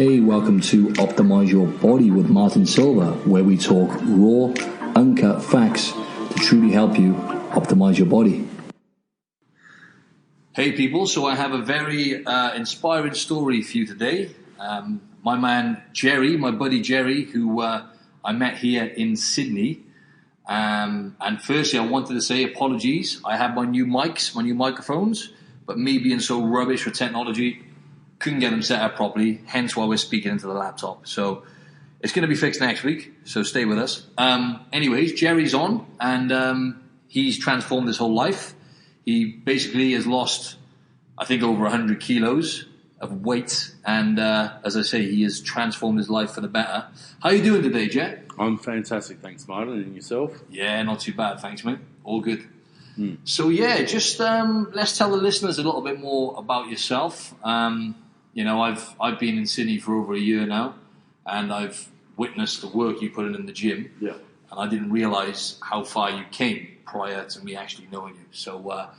Hey, welcome to Optimize Your Body with Martin Silva, where we talk raw, uncut facts to truly help you optimize your body. Hey people, so I have a very inspiring story for you today. My man Gerry, my buddy Gerry, who I met here in Sydney. And firstly, I wanted to say apologies. I have my new mics, my new microphones, but me being so rubbish with technology, couldn't get them set up properly, hence why we're speaking into the laptop. So it's going to be fixed next week, so stay with us. Anyways, Gerry's on, and he's transformed his whole life. He basically has lost, I think, over 100 kilos of weight, and as I say, he has transformed his life for the better. How are you doing today, Jer? I'm fantastic, thanks, Martin. And yourself? Yeah, not too bad, thanks, mate. All good. So yeah, just let's tell the listeners a little bit more about yourself. You know, I've been in Sydney for over a year now, and I've witnessed the work you put in the gym. Yeah. And I didn't realise how far you came prior to me actually knowing you. So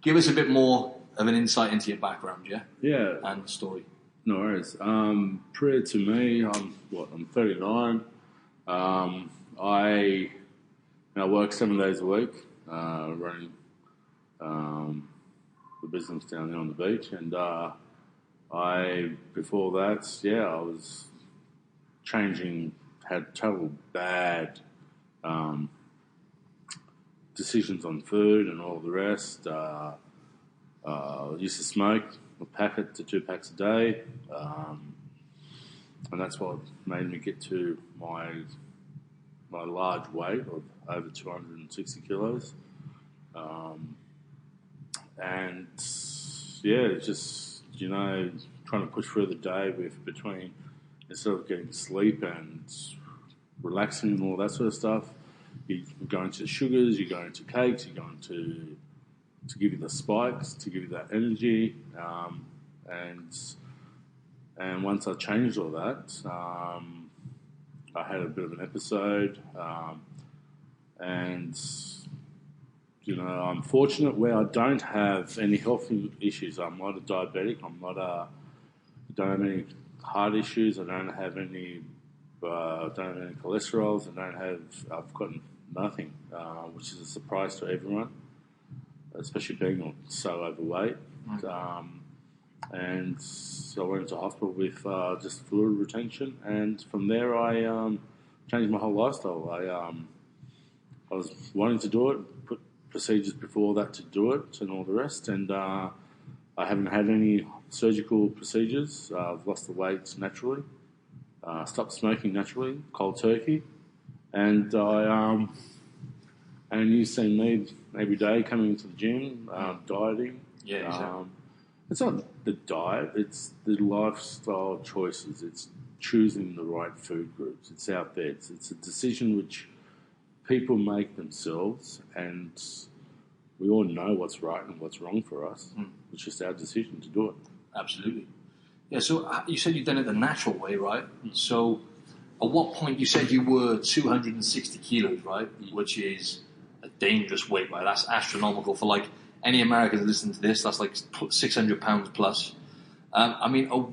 give us a bit more of an insight into your background, yeah? Yeah. And story. No worries. Prior to me, I'm 39. I work 7 days a week, running the business down there on the beach, and before that, I was had total bad decisions on food and all the rest. Used to smoke a packet to 2 packs a day, and that's what made me get to my large weight of over 260 kilos. And just, trying to push through the day between instead of getting sleep and relaxing and all that sort of stuff, you're going to sugars, you're going to cakes, you're going to give you the spikes, to give you that energy. And once I changed all that, I had a bit of an episode, and I'm fortunate where I don't have any health issues. I'm not a diabetic. I don't have any heart issues. I don't have any cholesterols. I've got nothing, which is a surprise to everyone, especially being so overweight. And so I went into hospital with just fluid retention, and from there I changed my whole lifestyle. I was wanting to do it, put procedures before that to do it and all the rest, and I haven't had any surgical procedures. I've lost the weight naturally, stopped smoking naturally, cold turkey, and you see me every day coming into the gym, dieting. Yeah, exactly. It's not the diet, it's the lifestyle choices. It's choosing the right food groups. It's out there. It's a decision which people make themselves, and we all know what's right and what's wrong for us. It's just our decision to do it. Absolutely. Yeah, so you said you've done it the natural way, right? So at what point, you said you were 260 kilos, right? Which is a dangerous weight, right? That's astronomical for any Americans listening to this. That's 600 pounds plus. At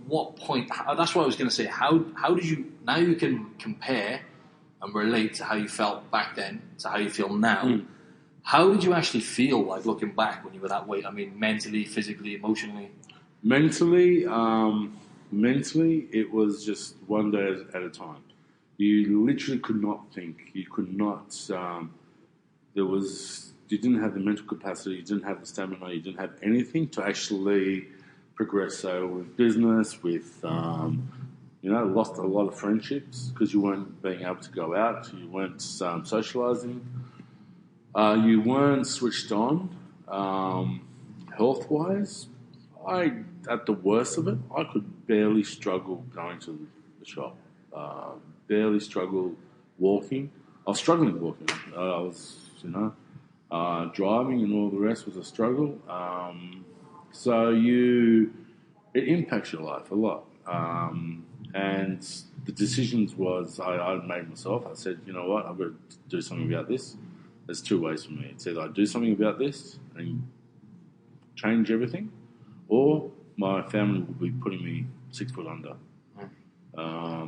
what point? That's what I was going to say. How did you? Now you can compare and relate to how you felt back then to how you feel now. How did you actually feel looking back when you were that weight? Mentally, physically, emotionally. Mentally, it was just one day at a time. You literally could not think. You could not. You didn't have the mental capacity, you didn't have the stamina, you didn't have anything to actually progress. So with business, lost a lot of friendships because you weren't being able to go out, you weren't socialising, you weren't switched on. Health-wise, at the worst of it, I could barely struggle going to the shop, barely struggle walking. I was struggling walking. I was, driving and all the rest was a struggle. So it impacts your life a lot. And the decisions was I made myself. I said, you know what, I've got to do something about this. There's 2 ways for me. It's either I do something about this and change everything, or my family will be putting me 6 foot under.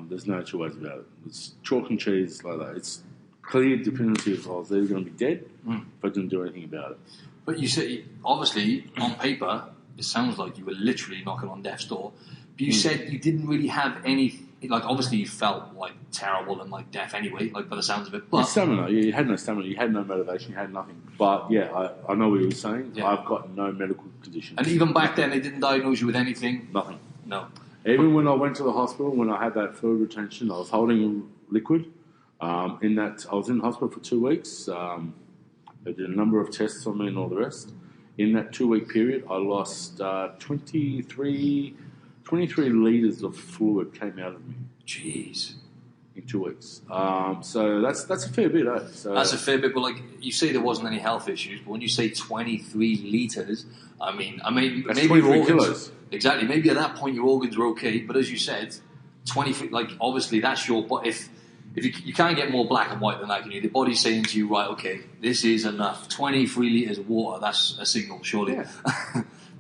There's no two ways about it. It's chalk and cheese like that. It's clear, definitive. I was either going to be dead if I didn't do anything about it. But you say, obviously, on paper, it sounds like you were literally knocking on death's door. But you said you didn't really have any, like, obviously you felt, like, terrible and, like, deaf anyway, like, by the sounds of it. But stamina, you had no stamina, you had no motivation, you had nothing. But, yeah, I know what you were saying. Yeah. I've got no medical condition. And even back then, they didn't diagnose you with anything? Nothing. No. Even when I went to the hospital, when I had that fluid retention, I was holding liquid. I was in hospital for 2 weeks. They did a number of tests on me and all the rest. In that 2-week period, I lost 23 litres of fluid came out of me. Jeez. In 2 weeks. So that's a fair bit, eh? So, that's a fair bit, but like you say there wasn't any health issues, but when you say 23 litres, I mean that's maybe your organs... kilos. Exactly, maybe at that point your organs were okay, but as you said, 20, like obviously that's your... But if you can't get more black and white than that, can you? The body's saying to you, right, okay, this is enough. 23 litres of water, that's a signal, surely. Yeah.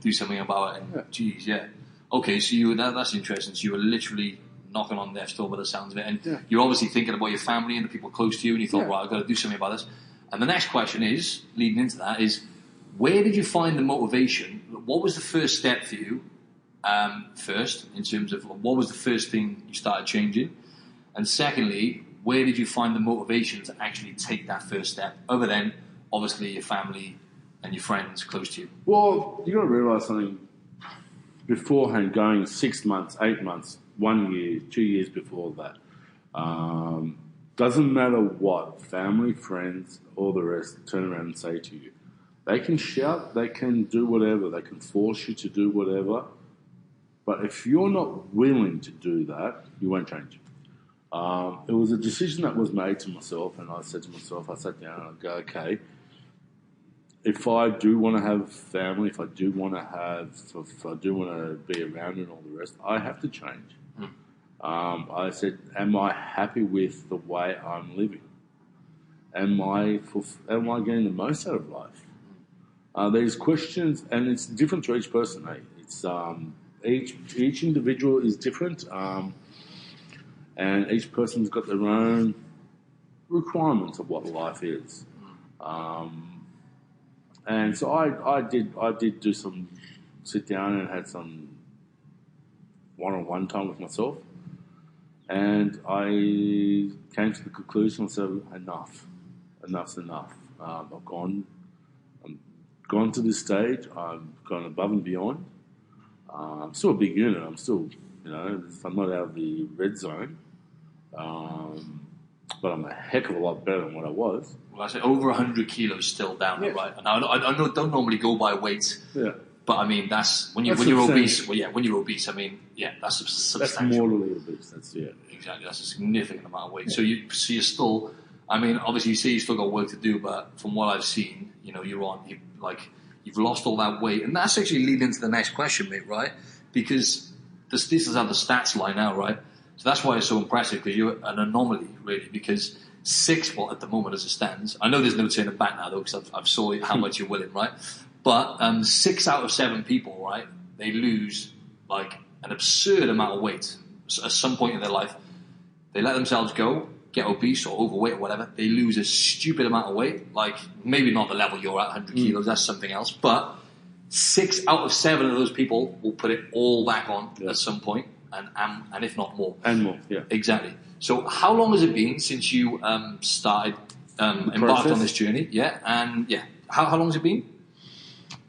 Do something about it. And, geez, yeah. Okay, so that's interesting. So you were literally knocking on death's door by the sounds of it. And you're obviously thinking about your family and the people close to you, and you thought, right, I've got to do something about this. And the next question is, leading into that, is where did you find the motivation? What was the first step for you, first, in terms of what was the first thing you started changing? And secondly, where did you find the motivation to actually take that first step, other than, obviously, your family and your friends close to you? Well, you've got to realise something. Beforehand, going 6 months, 8 months, 1 year, 2 years before that, doesn't matter what family, friends, all the rest turn around and say to you. They can shout, they can do whatever, they can force you to do whatever, but if you're not willing to do that, you won't change. It was a decision that was made to myself, and I said to myself, I sat down and I go, okay, if I do want to have family, if I do want to be around and all the rest, I have to change. I said, am I happy with the way I'm living? Am I getting the most out of life? There's questions, and it's different to each person. Eh? It's each individual is different, and each person's got their own requirements of what life is. And so I did do some sit down and had some one-on-one time with myself, and I came to the conclusion and said, enough's enough. I've gone to this stage. I've gone above and beyond. I'm still a big unit. I'm still, I'm not out of the red zone. But I'm a heck of a lot better than what I was. Well, I say over 100 kilos still down, right? And I don't normally go by weight. Yeah. But I mean, that's when you're obese. Well, yeah, when you're obese, I mean, yeah, that's substantial. That's mortally obese. That's exactly. That's a significant amount of weight. So you're still. I mean, obviously, you say you still got work to do, but from what I've seen, you've lost all that weight, and that's actually leading into the next question, mate. Right? Because this is how the stats lie now, right? So that's why it's so impressive, because you're an anomaly, really, because at the moment as it stands, I know there's no turning back now, though, because I've saw how much you're willing, right? But 6 out of 7 people, right, they lose, like, an absurd amount of weight at some point in their life. They let themselves go, get obese or overweight or whatever. They lose a stupid amount of weight, like, maybe not the level you're at, 100 kilos, that's something else, but 6 out of 7 of those people will put it all back on at some point. And if not more. And more, yeah. Exactly. So how long has it been since you started embarked on this journey? Yeah, and yeah. How long has it been?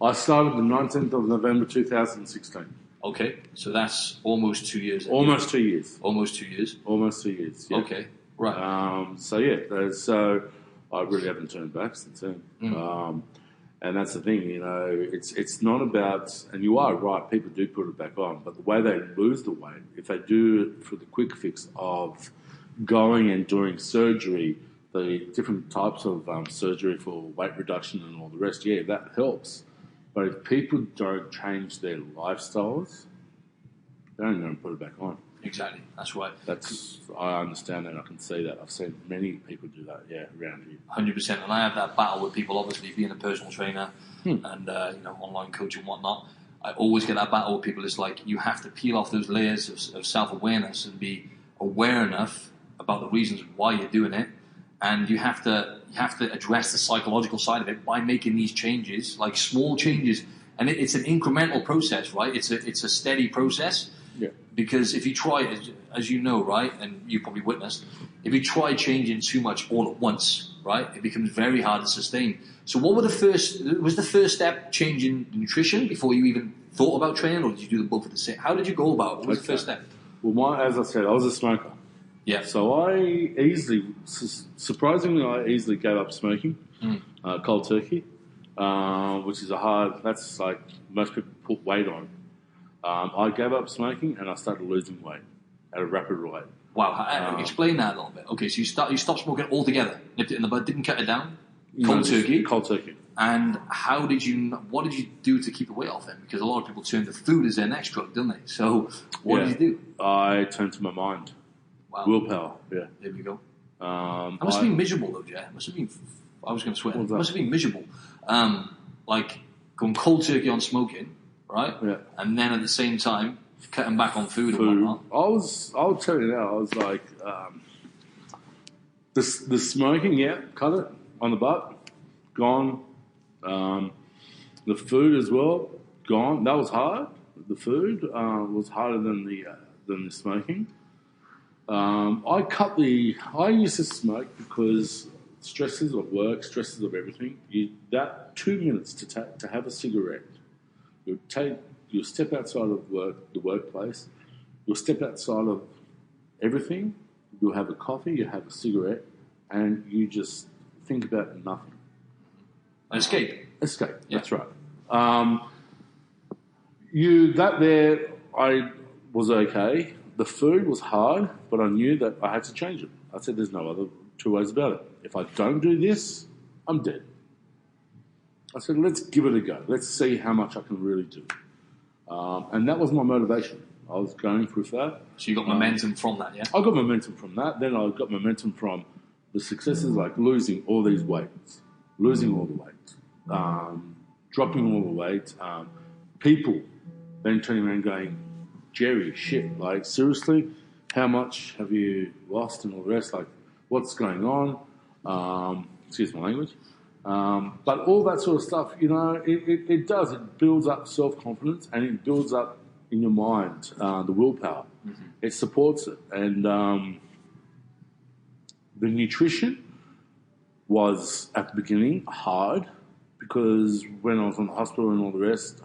I started the 19th of November 2016. Okay, so that's almost 2 years. Almost 2 years. Almost 2 years. Almost 2 years, yeah. Okay, right. So I really haven't turned back since then. And that's the thing, it's not about, and you are right, people do put it back on, but the way they lose the weight, if they do it for the quick fix of going and doing surgery, the different types of surgery for weight reduction and all the rest, yeah, that helps. But if people don't change their lifestyles, they don't going to put it back on. Exactly, that's right. I understand that, I can see that. I've seen many people do that, around here. 100%, and I have that battle with people, obviously, being a personal trainer and, online coach and whatnot. I always get that battle with people. It's like, you have to peel off those layers of self-awareness and be aware enough about the reasons why you're doing it, and you have to address the psychological side of it by making these changes, like small changes. And it's an incremental process, right? It's a steady process. Yeah. Because if you try, as you know, right, and you probably witnessed, if you try changing too much all at once, right, it becomes very hard to sustain. So what was the first step changing nutrition before you even thought about training, or did you do the both at the same? How did you go about it? What was the first step? Well, as I said, I was a smoker. Yeah. So surprisingly, I easily gave up smoking, cold turkey, which is that's like most people put weight on. I gave up smoking and I started losing weight at a rapid rate. Wow, explain that a little bit. Okay, so you stopped smoking altogether, nipped it in the bud, didn't cut it down, cold turkey. Cold turkey. And what did you do to keep the weight off then? Because a lot of people turn to food as their next drug, don't they? So what did you do? I turned to my mind. Wow. Willpower, yeah. There we go. It must have been miserable though, Jay. Must have been. I was going to swear. It must have been miserable. Like going cold turkey on smoking, right? Yeah. And then at the same time cutting back on food and whatnot. I'll tell you now. I was like, the smoking, cut it on the butt, gone. The food as well, gone. That was hard. The food was harder than the smoking. I used to smoke because stresses of work, stresses of everything. That 2 minutes to have a cigarette, you'll step outside of the workplace, you'll step outside of everything, you'll have a coffee, you have a cigarette, and you just think about nothing. Escape. Yeah. That's right. I was okay. The food was hard, but I knew that I had to change it. I said, there's no other two ways about it. If I don't do this, I'm dead. I said, let's give it a go. Let's see how much I can really do. And that was my motivation. I was going through that. So you got momentum from that, yeah? I got momentum from that. Then I got momentum from the successes, like losing all these weights, losing all the weight, dropping all the weight. People then turning around going, Gerry, shit, like seriously, how much have you lost and all the rest? Like, what's going on? Excuse my language. But all that sort of stuff, it does. It builds up self-confidence and it builds up in your mind the willpower. Mm-hmm. It supports it. And the nutrition was, at the beginning, hard because when I was in the hospital and all the rest,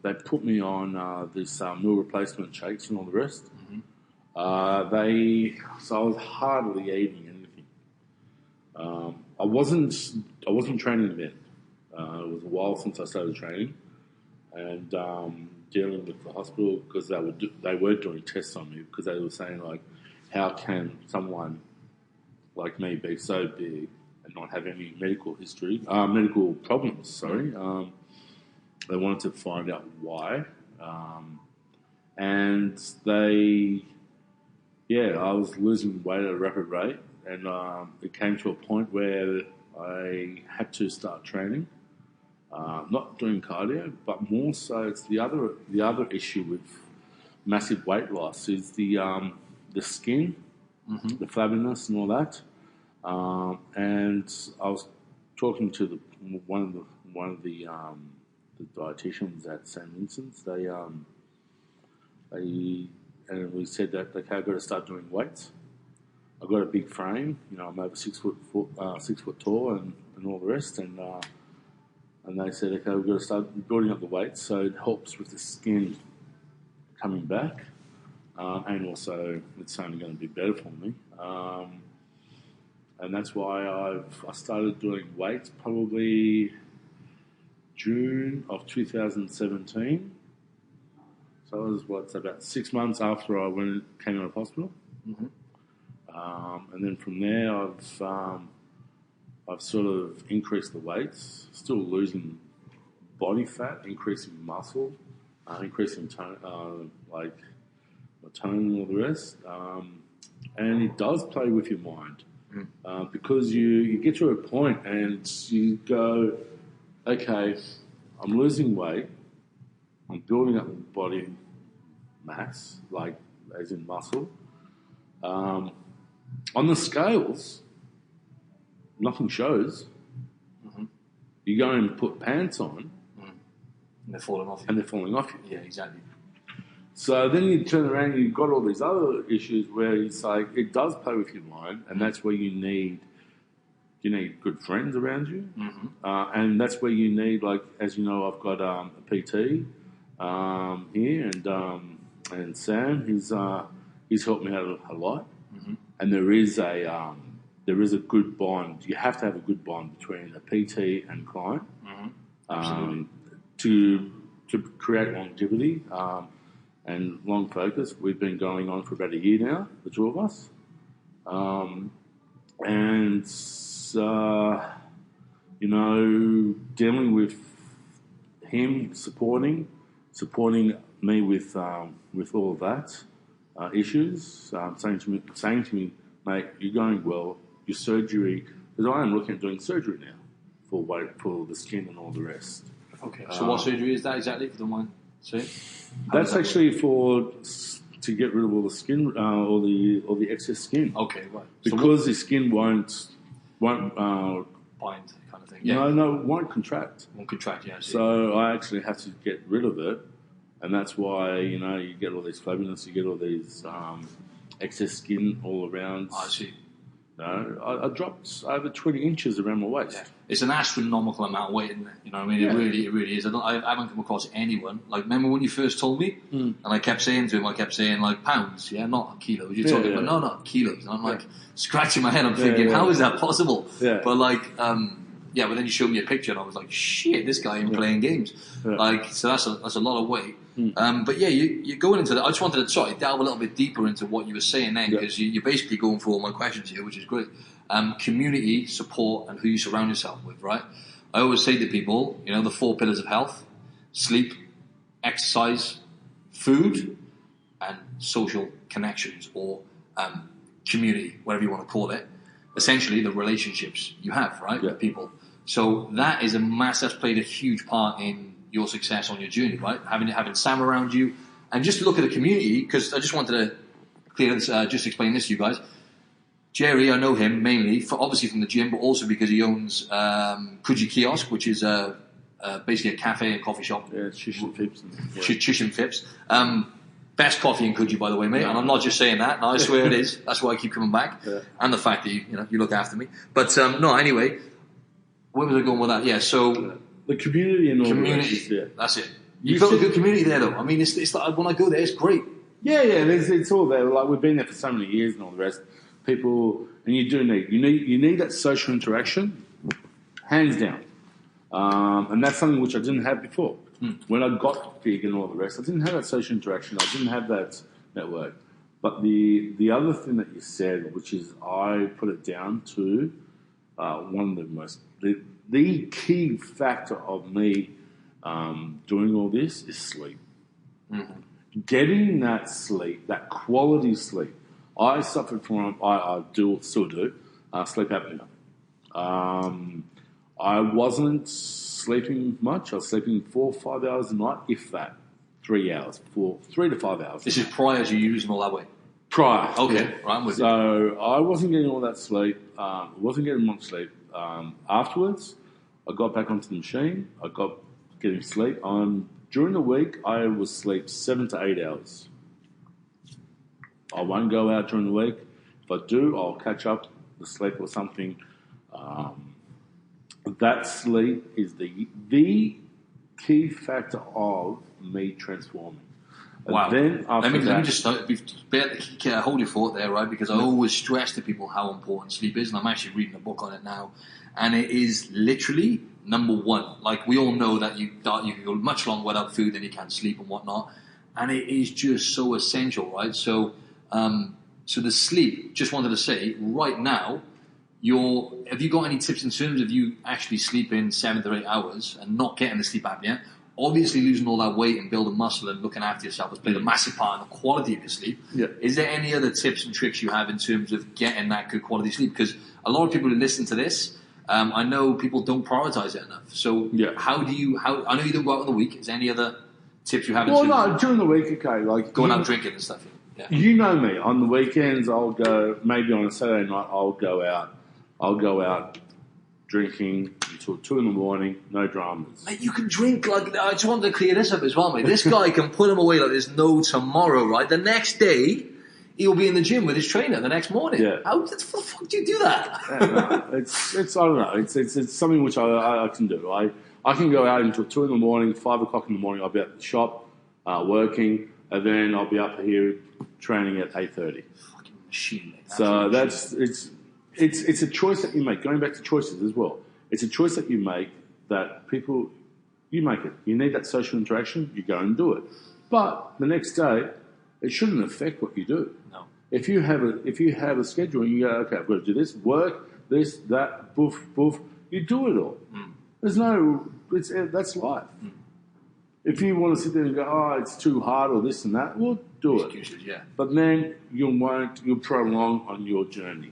they put me on this meal replacement shakes and all the rest. Mm-hmm. So I was hardly eating anything. I wasn't training then. It was a while since I started training, and dealing with the hospital because they were doing tests on me because they were saying like, how can someone like me be so big and not have any medical problems? Sorry. They wanted to find out why, and I was losing weight at a rapid rate, and it came to a point where I had to start training, not doing cardio, but more so it's the other issue with massive weight loss is the skin, mm-hmm. the flabbiness and all that, and I was talking to one of the dietitians at St. Vincent's. And we said that okay, I've got to start doing weights. I've got a big frame, I'm over 6 foot tall and all the rest, and they said okay, we've got to start building up the weights so it helps with the skin coming back, and also it's only going to be better for me, and that's why I started doing weights probably June of 2017. So it was about 6 months after I came out of hospital, mm-hmm. And then from there I've sort of increased the weights, still losing body fat, increasing muscle, increasing tone, like my tone and all the rest, and it does play with your mind, because you get to a point and you go, okay, I'm losing weight. I'm building up body mass, like as in muscle. On the scales, nothing shows. Mm-hmm. You go and put pants on, and they're falling off you. and they're falling off you. Yeah, exactly. So then you turn around and you've got all these other issues where it's like it does play with your mind, and that's where you need good friends around you, and that's where you need, like, as you know, I've got a PT here, and Sam, he's helped me out a lot, and there is a good bond. You have to have a good bond between a PT and client, to create longevity. And long focus. We've been going on for about a year now, the two of us. Dealing with him, supporting me with all of that issues, saying to me, mate, you're going well. Your surgery, because I am looking at doing surgery now for the skin and all the rest. Okay. So what surgery is that exactly, if you don't mind saying? That's actually to get rid of all the skin, all the excess skin. Okay, right. Because the skin won't bind kind of thing. Yeah. No, won't contract. Won't contract. Yeah. I see. So I actually have to get rid of it, and that's why you get all these flabbiness, you get all these excess skin all around. I see. No, I dropped over 20 inches around my waist. Yeah. It's an astronomical amount of weight, isn't it? You know what I mean? Yeah. It really is. I haven't come across anyone. Like, remember when you first told me? And I kept saying to him, like pounds, yeah, not kilos. You're talking about, no, not kilos. And I'm like, scratching my head, I'm thinking, how is that possible? Yeah. But but then you showed me a picture and I was like, shit, this guy ain't playing games. Yeah. Like, so that's a lot of weight. But yeah, you're going into that. I just wanted to delve a little bit deeper into what you were saying then, because you're basically going through all my questions here, which is great. Community, support, and who you surround yourself with, right? I always say to people, the 4 pillars of health: sleep, exercise, food, and social connections, or community, whatever you want to call it. Essentially, the relationships you have, right, with people. So that is that's played a huge part in your success on your journey, right? Having Sam around you, and just look at the community, because I just wanted to clear this, just explain this to you guys. Gerry, I know him mainly, obviously from the gym, but also because he owns Coogee Kiosk, which is basically a cafe and coffee shop. Yeah, Chish and Fips. Chish and Fips. Best coffee in Coogee, by the way, mate. And I'm not just saying that. No, I swear it is. That's why I keep coming back. Yeah. And the fact that you look after me. But no, anyway, where was I going with that? Yeah, so the community and all community. That's it. You've got a good community there, though. I mean, it's like when I go there, it's great. Yeah, it's all there. Like, we've been there for so many years and all the rest. People, and you need that social interaction, hands down, and that's something which I didn't have before. When I got big and all the rest, I didn't have that social interaction. I didn't have that network. But the other thing that you said, which is, I put it down to one of the key factor of me doing all this is sleep. Getting that sleep, that quality sleep. I suffered from, I still do, sleep apnea. I wasn't sleeping much. I was sleeping 4 or 5 hours a night, if that. 3 hours, 3 to 5 hours. This is prior to you using all that weight? Prior. Okay, right, I'm with you. So I wasn't getting all that sleep. Wasn't getting much sleep. Afterwards, I got back onto the machine. I got getting sleep. During the week, I would sleep 7 to 8 hours. I won't go out during the week. If I do, I'll catch up the sleep or something. That sleep is the key factor of me transforming. Wow. Then let me just hold your thought there, right? Because I always stress to people how important sleep is, and I'm actually reading a book on it now. And it is literally number one. Like, we all know that you can go much longer without food than you can sleep and whatnot. And it is just so essential, right? So the sleep, just wanted to say, right now, have you got any tips in terms of you actually sleeping 7 to 8 hours and not getting the sleep apnea? Obviously, losing all that weight and building muscle and looking after yourself has played a massive part in the quality of your sleep. Yeah. Is there any other tips and tricks you have in terms of getting that good quality sleep? Because a lot of people who listen to this, I know people don't prioritize it enough. So how I know you don't go out on the week. Is there any other tips you have? Well, no, during the week, okay. Like going out drinking and stuff. Yeah. You know me. On the weekends, I'll go. Maybe on a Saturday night, I'll go out. I'll go out drinking until 2 a.m. No dramas. Mate, you can drink like. I just wanted to clear this up as well, mate. This guy can put him away like there's no tomorrow, right? The next day, he'll be in the gym with his trainer the next morning. Yeah. How the fuck do you do that? No, it's I don't know. It's something which I can do. I can go out until 2 a.m. 5 o'clock in the morning. I'll be at the shop working, and then I'll be up here training at 8:30. Fucking machine, mate. So it's a choice that you make. Going back to choices as well, it's a choice that you make that you make it. You need that social interaction, you go and do it. But the next day, it shouldn't affect what you do. No. If you have a schedule and you go, okay, I've got to do this, work, this, that, boof, boof, you do it all. There's that's life. If you want to sit there and go, oh, it's too hard or this and that, well, do Excuses, it. yeah. But then you'll prolong on your journey,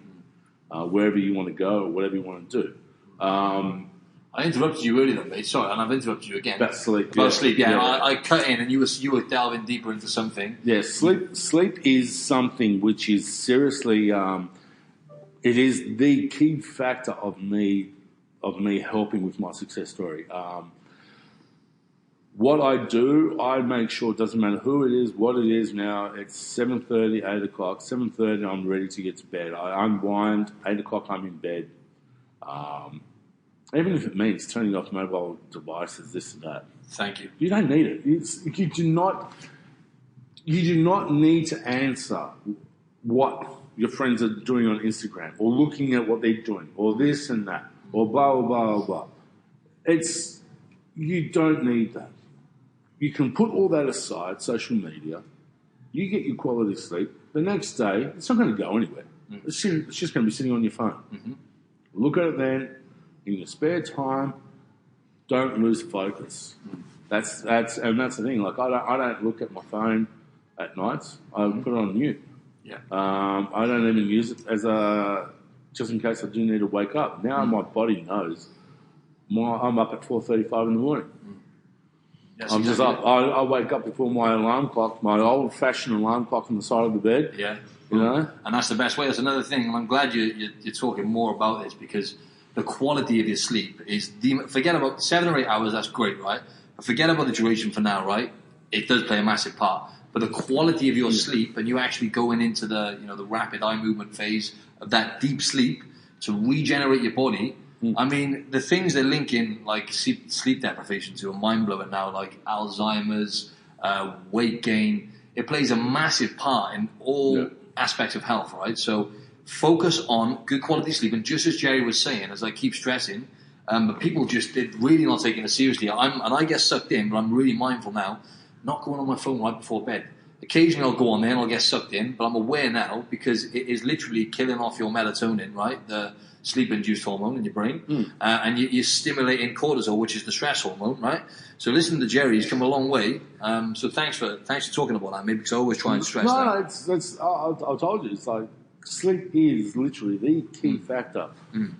wherever you want to go or whatever you want to do. I interrupted you earlier, mate. Sorry, and I've interrupted you again. About sleep. About sleep, yeah. I cut in, and you were delving deeper into something. Yeah, sleep is something which is seriously. It is the key factor of me helping with my success story. What I do, I make sure it doesn't matter who it is, what it is now. It's 7:30, 8 o'clock. 7:30, I'm ready to get to bed. I unwind. 8 o'clock, I'm in bed. Even if it means turning off mobile devices, this and that. Thank you. You don't need it. You do not need to answer what your friends are doing on Instagram or looking at what they're doing or this and that or blah, blah, blah, blah. You don't need that. You can put all that aside, social media. You get your quality sleep. The next day, it's not going to go anywhere. It's just going to be sitting on your phone. Mm-hmm. Look at it then. In your spare time, don't lose focus. That's the thing. Like I don't look at my phone at nights. I put it on mute. Yeah. I don't even use it as just in case I do need to wake up. Now my body knows. I'm up at 4:35 in the morning. Yes, I'm just up. I wake up before my alarm clock, my old-fashioned alarm clock on the side of the bed. Yeah. You know? And that's the best way. That's another thing. And I'm glad you're talking more about this because the quality of your sleep is... Forget about 7 or 8 hours, that's great, right? But forget about the duration for now, right? It does play a massive part. But the quality of your sleep and you actually going into the rapid eye movement phase of that deep sleep to regenerate your body... I mean, the things they're linking like sleep deprivation to are mind-blowing now, like Alzheimer's, weight gain. It plays a massive part in all aspects of health, right? So focus on good quality sleep. And just as Gerry was saying, as I keep stressing, but people they're really not taking it seriously. I get sucked in, but I'm really mindful now, not going on my phone right before bed. Occasionally I'll go on there and I'll get sucked in, but I'm aware now because it is literally killing off your melatonin, right? The sleep-induced hormone in your brain, and you're stimulating cortisol, which is the stress hormone, right? So listening to Gerry, he's come a long way. So thanks for talking about that, maybe because I always try and stress that. No, I told you, it's like sleep is literally the key factor.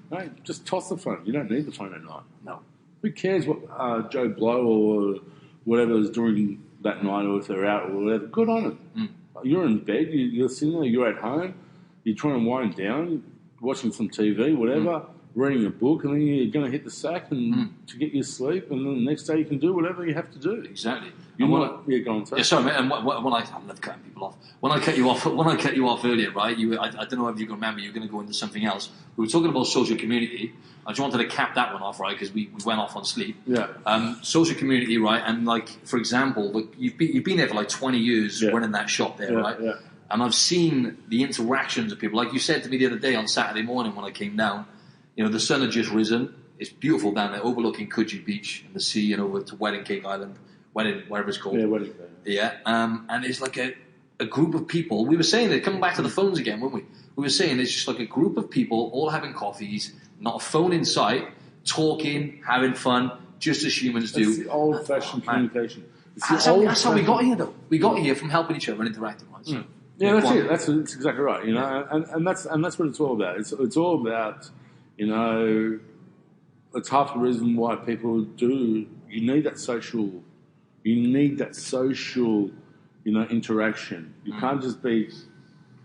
Right? Just toss the phone. You don't need the phone at night. No. Who cares what Joe Blow or whatever is doing that night, or if they're out or whatever? Good on it. You're in bed. You're sitting there. You're at home. You're trying to wind down. Watching some TV, whatever, reading a book, and then you're going to hit the sack and to get your sleep, and then the next day you can do whatever you have to do. Exactly. Go on, sorry. Yeah, sorry, mate. And I love cutting people off. When I cut you off earlier, right? I don't know if you can remember. You're going to go into something else. We were talking about social community. I just wanted to cap that one off, right? Because we went off on sleep. Yeah. Social community, right? And like, for example, look, you've been there for like 20 years running that shop there, right? Yeah. And I've seen the interactions of people. Like you said to me the other day on Saturday morning when I came down, the sun had just risen. It's beautiful down there, overlooking Coogee Beach and the sea and over to Wedding Cake Island, whatever it's called. Yeah, Wedding Cake. Yeah. And it's like a group of people. We were saying that, coming back to the phones again, weren't we? We were saying it's just like a group of people all having coffees, not a phone in sight, talking, having fun, just as humans do. It's the old-fashioned communication. That's how we got here, though. We got here from helping each other and interacting, right? So, yeah, that's it. That's exactly right. And that's what it's all about. It's all about, it's half the reason why people do. You need that social interaction. You can't just be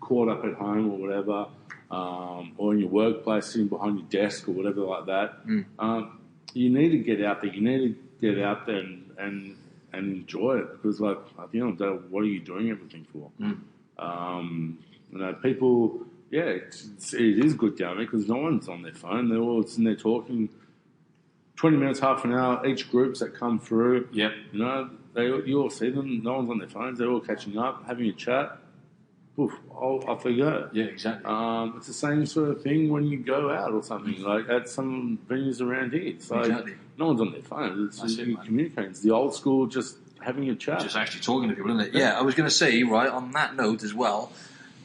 caught up at home or whatever, or in your workplace, sitting behind your desk or whatever like that. You need to get out there. You need to get out there and enjoy it, because, like, at the end of the day, what are you doing everything for? People, it is good down there because no one's on their phone. They're all sitting there talking 20 minutes, half an hour, each groups that come through. Yep. You all see them. No one's on their phones. They're all catching up, having a chat. Poof, off they go. Yeah, exactly. It's the same sort of thing when you go out or something, like at some venues around here. It's like no one's on their phone. It's just communicating. It's the old school, just having a chat. Just actually talking to people, isn't it? Yeah, I was going to say, right, on that note as well,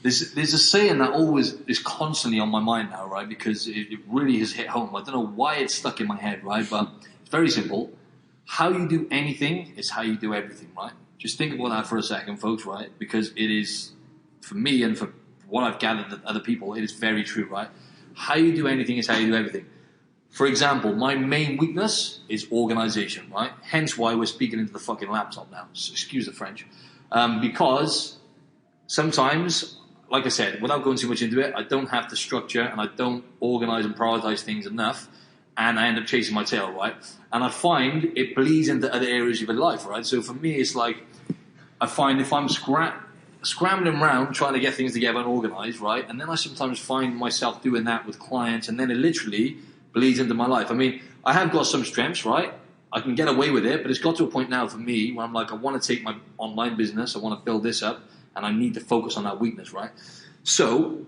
there's a saying that always is constantly on my mind now, right, because it really has hit home. I don't know why it's stuck in my head, right, but it's very simple. How you do anything is how you do everything, right? Just think about that for a second, folks, right? Because it is, for me and for what I've gathered with other people, it is very true, right? How you do anything is how you do everything. For example, my main weakness is organization, right? Hence why we're speaking into the fucking laptop now. Excuse the French. Because sometimes, like I said, without going too much into it, I don't have the structure and I don't organize and prioritize things enough, and I end up chasing my tail, right? And I find it bleeds into other areas of your life, right? So for me, it's like, I find if I'm scrambling around trying to get things together and organized, right? And then I sometimes find myself doing that with clients, and then it literally bleeds into my life. I mean, I have got some strengths, right? I can get away with it, but it's got to a point now for me where I'm like, I want to take my online business, I want to build this up, and I need to focus on that weakness, right? So,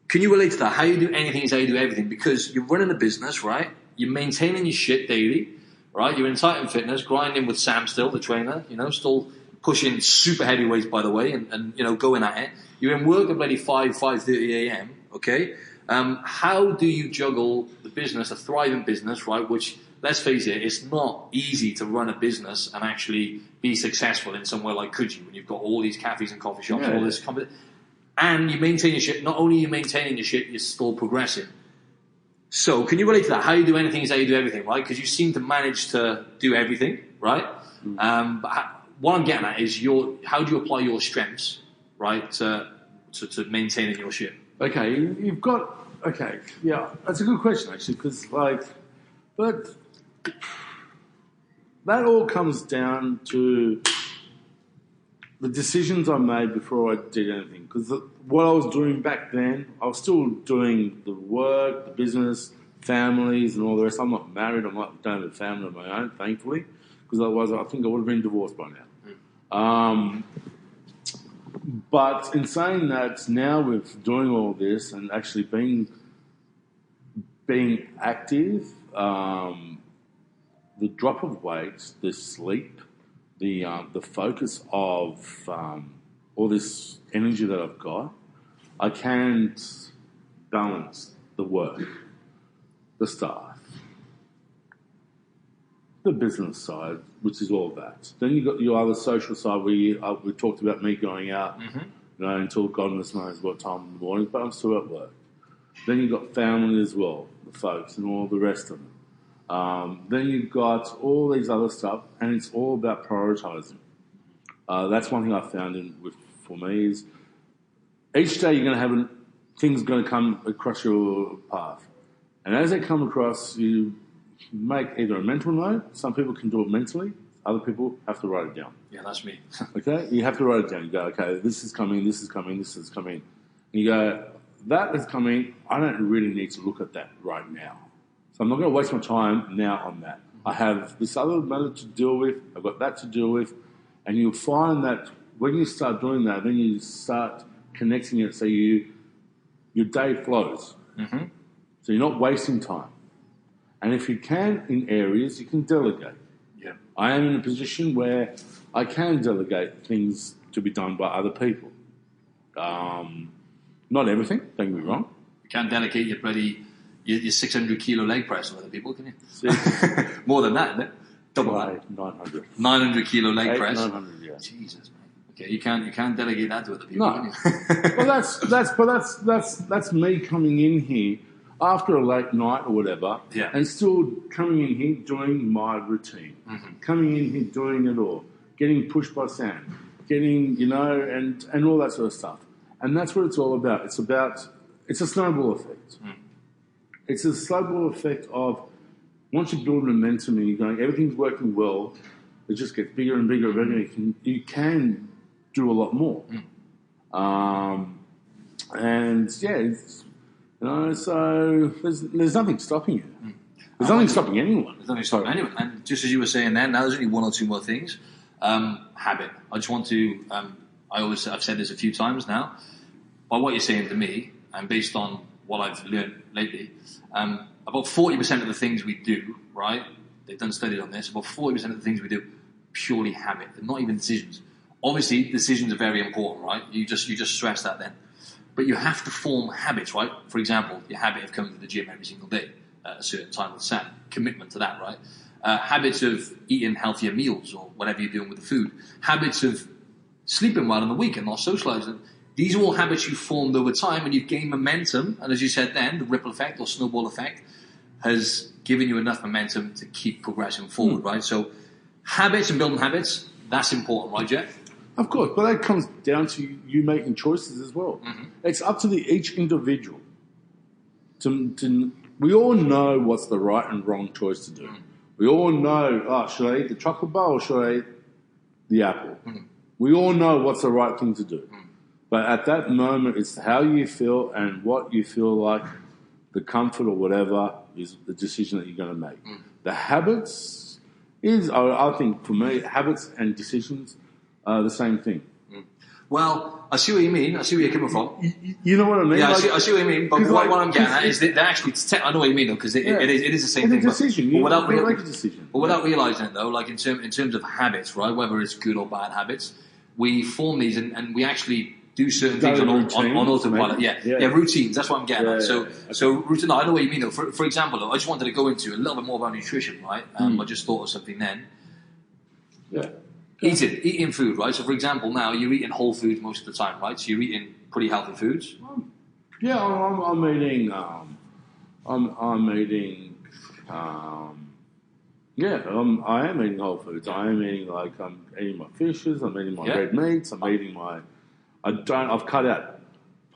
can you relate to that? How you do anything is how you do everything, because you're running a business, right? You're maintaining your shit daily, right? You're in Titan Fitness, grinding with Sam still, the trainer, still pushing super heavy weights, by the way, and going at it. You're in work at bloody 5:30 a.m., okay? How do you juggle the business, a thriving business, right? Which, let's face it, it's not easy to run a business and actually be successful in somewhere like Coogee when you've got all these cafes and coffee shops and all this company. And you maintain your shit. Not only are you maintaining your shit, you're still progressing. So, can you relate to that? How you do anything is how you do everything, right? Because you seem to manage to do everything, right? But what I'm getting at is how do you apply your strengths, right, to maintaining your shit? Okay, that's a good question actually, because but that all comes down to the decisions I made before I did anything. Because what I was doing back then, I was still doing the work, the business, families, and all the rest. I'm not married. I'm not done with a family of my own, thankfully, because otherwise I think I would have been divorced by now. But in saying that, now with doing all this and actually being active, the drop of weight, the sleep, the focus of all this energy that I've got, I can't balance the work, the staff, the business side, which is all that. Then you've got your other social side where we talked about me going out until goodness knows what time in the morning, but I'm still at work. Then you've got family as well, the folks and all the rest of them. Then you've got all these other stuff, and it's all about prioritising. That's one thing I found for me is each day you're going to have things going to come across your path. And as they come across, you make either a mental note. Some people can do it mentally. Other people have to write it down. Yeah, that's me. Okay? You have to write it down. You go, okay, this is coming, this is coming, this is coming. And you go, that is coming. I don't really need to look at that right now. So I'm not going to waste my time now on that. I have this other matter to deal with. I've got that to deal with. And you'll find that when you start doing that, then you start connecting it so your day flows. Mm-hmm. So you're not wasting time. And if you can, in areas, you can delegate. Yeah. I am in a position where I can delegate things to be done by other people. Not everything, don't get me wrong. You can't delegate your 600 kilo leg press to other people, can you? More than that, isn't it? Double that. 900. 900 kilo leg press. 900, yeah. Jesus, man. Okay, you can't delegate that to other people, no. can you? Well, that's me coming in here after a late night or whatever, and still coming in here doing my routine, coming in here doing it all, getting pushed by Sam, getting, and all that sort of stuff. And that's what it's all about. It's a snowball effect. It's a snowball effect of once you build momentum and you're going, everything's working well, it just gets bigger and bigger and bigger. You can do a lot more. So there's nothing stopping you. There's nothing stopping anyone. There's nothing stopping anyone. And just as you were saying then, now there's only one or two more things. Habit. I just want to, I've said this a few times now, by what you're saying to me, and based on what I've learned lately, about 40% of the things we do, right, they've done studies on this, about 40% of the things we do, purely habit. They're not even decisions. Obviously, decisions are very important, right? You just stress that then. But you have to form habits, right? For example, your habit of coming to the gym every single day at a certain time with Sam, commitment to that, right? Habits of eating healthier meals or whatever you're doing with the food. Habits of sleeping well on the weekend, not socializing. These are all habits you've formed over time and you've gained momentum. And as you said then, the ripple effect or snowball effect has given you enough momentum to keep progressing forward, right? So habits and building habits, that's important, right, Jeff? Of course, but that comes down to you making choices as well. It's up to each individual. We all know what's the right and wrong choice to do. We all know, should I eat the chocolate bar or should I eat the apple? We all know what's the right thing to do. But at that moment, it's how you feel and what you feel like, the comfort or whatever is the decision that you're going to make. The habits I think for me, habits and decisions are the same thing. Well, I see what you mean. I see where you're coming from. You know what I mean? Yeah, I see what you mean. But what I'm getting at is that they're actually, I know what you mean, though, because it is the same thing. It's a decision. But without make a decision. But without realising it, though, like in terms of habits, right, whether it's good or bad habits, we form these and we actually do certain things on autopilot. Yeah, routines. That's what I'm getting at. So routine. I know what you mean, though. For example, though, I just wanted to go into a little bit more about nutrition, right? I just thought of something then. Yeah. Eating food, right? So, for example, now you're eating whole foods most of the time, right? So you're eating pretty healthy foods. Yeah, I'm eating. I am eating whole foods. I am eating I'm eating my fishes. I'm eating my red meats. I'm eating my. I've cut out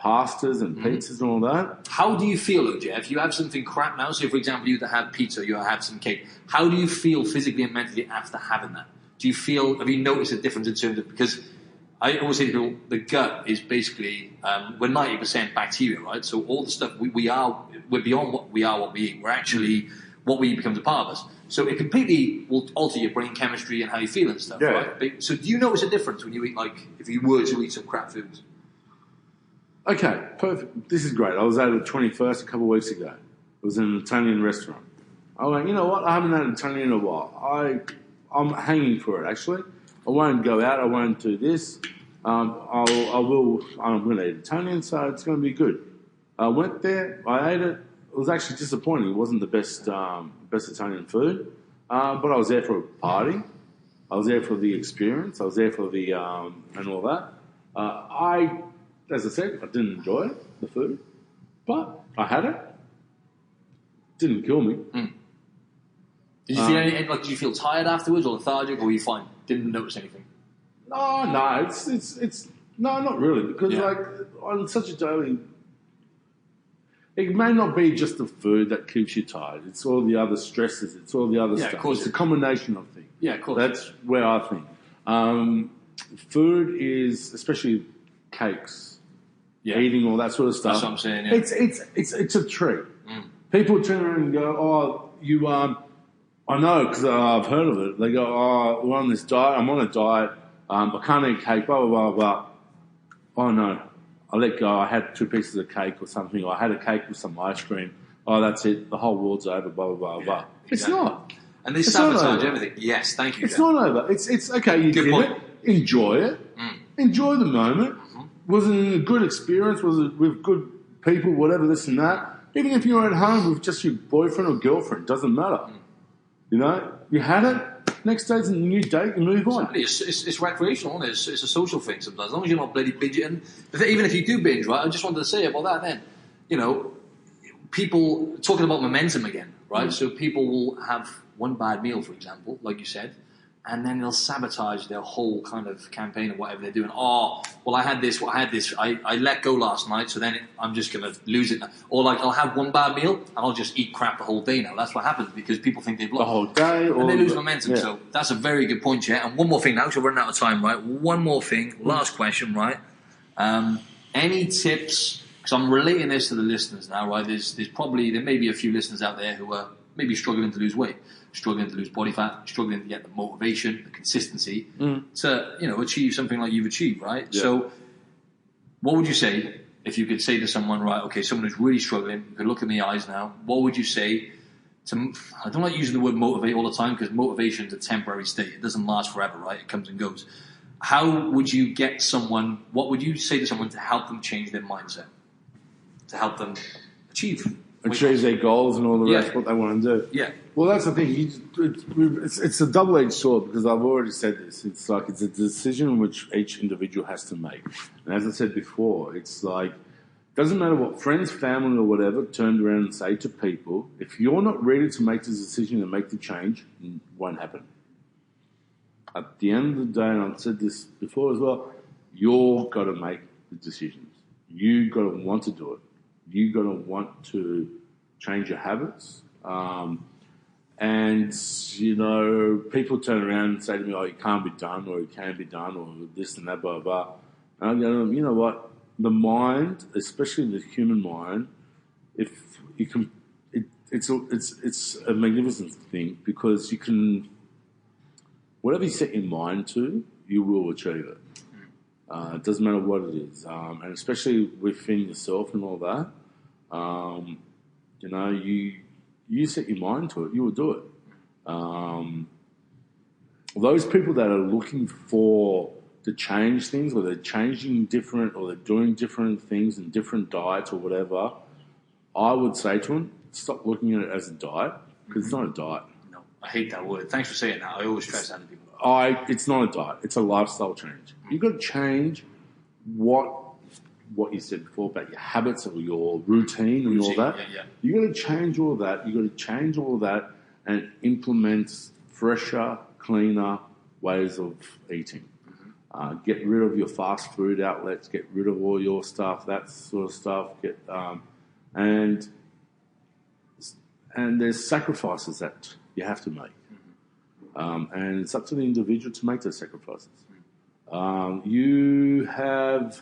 pastas and pizzas and all that. How do you feel, though, Jeff? You have something crap now. So, for example, you have pizza, you have some cake. How do you feel physically and mentally after having that? Have you noticed a difference in terms of, because I always say to people, the gut is basically, we're 90% bacteria, right? So all the stuff we're beyond what we are, what we eat. We're actually, what we eat becomes a part of us. So it completely will alter your brain chemistry and how you feel and stuff, right? So do you notice a difference when you eat, if you were to eat some crap foods? Okay, perfect. This is great. I was out at the 21st a couple of weeks ago. It was in an Italian restaurant. I went, you know what? I haven't had Italian in a while. I'm hanging for it, actually. I won't go out. I won't do this. I'm going to eat Italian, so it's going to be good. I went there. I ate it. It was actually disappointing. It wasn't the best Italian food, but I was there for a party. I was there for the experience. I was there for the and all that. As I said, I didn't enjoy it, the food, but I had it. Didn't kill me. Did you feel did you feel tired afterwards, or lethargic, or were you fine? Didn't notice anything? No, it's no, not really, because on such a daily, it may not be just the food that keeps you tired. It's all the other stresses. It's all the other stuff. Of course, it's a combination of things. Yeah, of course. That's where I think food is, especially cakes, eating all that sort of stuff. That's what I'm saying. Yeah. It's a treat. People turn around and go, "Oh, you I know because I've heard of it. They go, "Oh, we're on this diet. I'm on a diet. I can't eat cake. Blah blah blah blah." Oh no, I let go. I had 2 pieces of cake or something. Or I had a cake with some ice cream. Oh, that's it. The whole world's over. Blah blah blah blah. Exactly. It's not. And they sabotage everything. Yes, thank you. It's not over. It's okay. You did it. Enjoy it. Enjoy the moment. Was it a good experience? Was it with good people? Whatever this and that. Even if you're at home with just your boyfriend or girlfriend, doesn't matter. You know, you had it. Next day's a new date. You move on. Exactly. It's recreational. It's a social thing sometimes. As long as you're not bloody binging. Even if you do binge, right? I just wanted to say about that. Then, you know, people talking about momentum again, right? So people will have one bad meal, for example, like you said, and then they'll sabotage their whole kind of campaign or whatever they're doing. Oh, well, I had this. I let go last night, so then I'm just going to lose it now. Or like I'll have one bad meal and I'll just eat crap the whole day now. That's what happens because people think they've lost the whole day, and they lose momentum. Yeah. So that's a very good point, yeah. And one more thing now, because we're running out of time, right? One more thing, last question, right? Any tips? Because I'm relating this to the listeners now, right? There may be a few listeners out there who are maybe struggling to lose weight, struggling to lose body fat, struggling to get the motivation, the consistency to achieve something like you've achieved, right? Yeah. So, what would you say if you could say to someone, right? Okay, someone who's really struggling, you could look in the eyes now. What would you say to? I don't like using the word motivate all the time because motivation is a temporary state. It doesn't last forever, right? It comes and goes. How would you get someone? What would you say to someone to help them change their mindset, to help them achieve their goals and all the rest, what they want to do? Yeah. Well, that's the thing. It's a double-edged sword because I've already said this. It's like it's a decision which each individual has to make. And as I said before, it's like doesn't matter what friends, family, or whatever turned around and say to people. If you're not ready to make the decision and make the change, it won't happen. At the end of the day, and I've said this before as well, you've got to make the decisions. You've got to want to do it. You've got to want to change your habits. And, people turn around and say to me, oh, it can't be done, or it can be done, or this and that, blah, blah, blah. And I go, you know what? The mind, especially the human mind, if you can, it's a magnificent thing because you can, whatever you set your mind to, you will achieve it. It doesn't matter what it is. And especially within yourself and all that, you set your mind to it, you will do it. Those people that are looking to change things, or they're changing different, or they're doing different things and different diets or whatever, I would say to them, stop looking at it as a diet, because it's not a diet. No, I hate that word. Thanks for saying that. I always stress that to people. It's not a diet. It's a lifestyle change. You've got to change what you said before about your habits or your routine and all that. Yeah. You've got to change all that. You've got to change all that and implement fresher, cleaner ways of eating. Get rid of your fast food outlets. Get rid of all your stuff, that sort of stuff. And there's sacrifices that you have to make. And it's up to the individual to make those sacrifices. You have,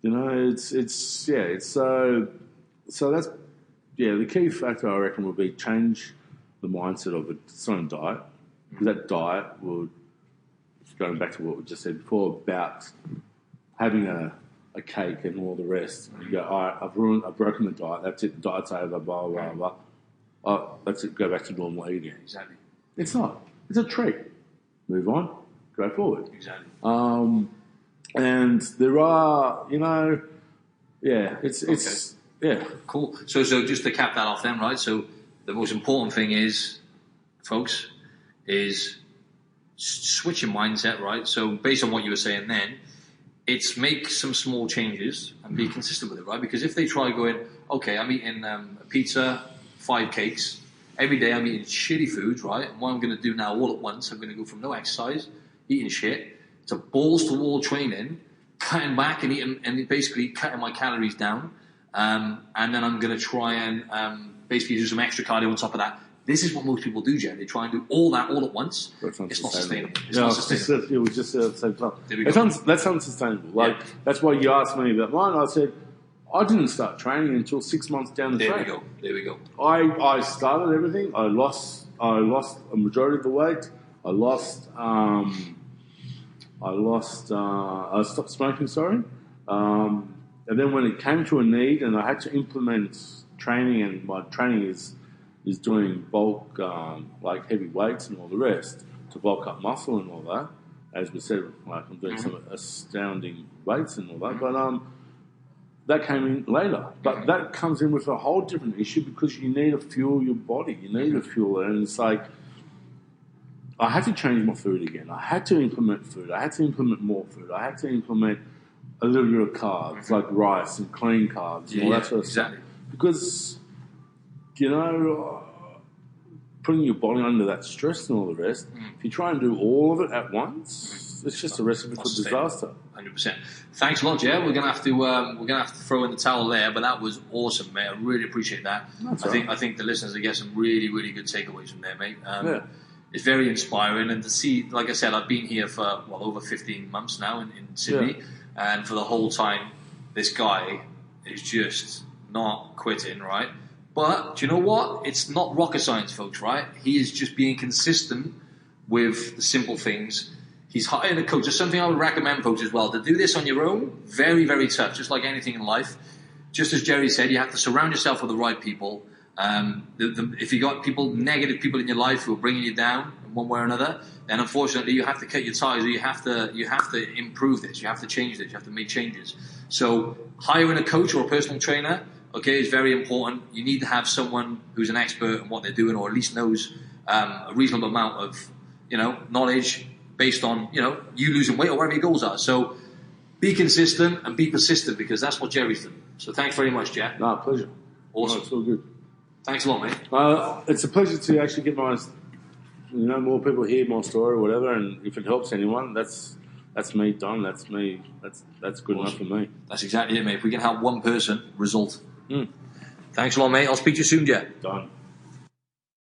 so that's, the key factor I reckon would be change the mindset of it. It's not a diet, because that diet would, going back to what we just said before about having a cake and all the rest. You go, all right, I've broken the diet, that's it, the diet's over, blah, blah, blah. Oh, that's it, go back to normal eating. Exactly. It's not. It's a treat. Move on. Go forward. Exactly. And there are, it's okay. Cool. So just to cap that off then, right? So the most important thing is, folks, is switch your mindset, right? So based on what you were saying then, it's make some small changes and be consistent with it, right? Because if they try going, okay, I'm eating a pizza, 5 cakes, every day I'm eating shitty foods, right? And what I'm going to do now all at once, I'm going to go from no exercise, eating shit, to balls-to-wall training, cutting back and eating, and basically cutting my calories down. And then I'm going to try and basically do some extra cardio on top of that. This is what most people do, Jen. They try and do all that all at once. It's not sustainable. It's not sustainable. It was just at the same time. That's unsustainable. That's why you asked me about mine. I said, I didn't start training until 6 months down the track. There we go. I started everything. I lost a majority of the weight. I stopped smoking, sorry. And then when it came to a need and I had to implement training, and my training is doing bulk, like heavy weights and all the rest, to bulk up muscle and all that. As we said, like I'm doing some astounding weights and all that. But that came in later. But that comes in with a whole different issue because you need to fuel your body. You need to fuel it. And it's like, I had to change my food again. I had to implement food. I had to implement more food. I had to implement a little bit of carbs, like rice and clean carbs and all that sort of stuff. Because, putting your body under that stress and all the rest. If you try and do all of it at once, it's just a recipe for disaster. 100%. Thanks a lot, Jer. We're gonna have to throw in the towel there, but that was awesome, mate. I really appreciate that. I think the listeners will get some really, really good takeaways from there, mate. It's very inspiring, and to see, like I said, I've been here for over 15 months now in Sydney, and for the whole time, this guy is just not quitting, right? But do you know what? It's not rocket science, folks, right? He is just being consistent with the simple things. He's hiring a coach. Just something I would recommend, folks, as well. To do this on your own, very, very tough, just like anything in life. Just as Gerry said, you have to surround yourself with the right people. If you got negative people in your life who are bringing you down in one way or another, then unfortunately you have to cut your ties, or you have to improve this. You have to change this. You have to make changes. So hiring a coach or a personal trainer, okay, is very important. You need to have someone who's an expert in what they're doing, or at least knows a reasonable amount of knowledge based on you losing weight or whatever your goals are. So be consistent and be persistent, because that's what Gerry's done. So thanks very much, Jer. No, pleasure. Awesome. No, it's all good. Thanks a lot, mate. It's a pleasure to actually get more people hear my story or whatever, and if it helps anyone, that's me done. That's me. That's good enough for me. That's exactly it, mate. If we can help one person, result. Thanks a lot, mate. I'll speak to you soon, Jer. Done.